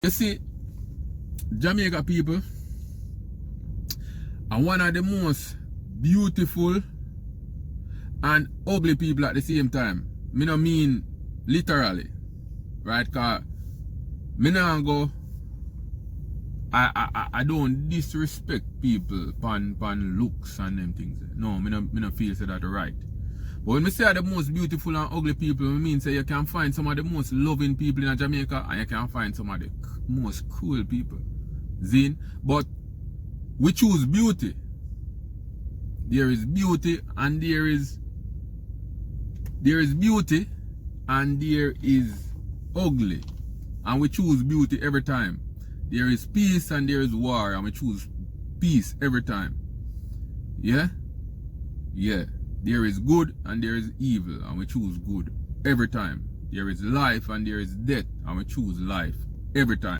You see, Jamaica people are one of the most beautiful and ugly people at the same time. Me no mean literally, right? Cause me nah go. I don't disrespect people pan looks and them things. No, me no feel say that right. But when me say the most beautiful and ugly people, I mean say you can find some of the most loving people in Jamaica and you can find some of the most cruel people. Zin, but we choose beauty. There is beauty and there is beauty and there is ugly. And we choose beauty every time. There is peace and there is war and we choose peace every time. Yeah? Yeah. There is good and there is evil and we choose good every time. There is life and there is death and we choose life every time.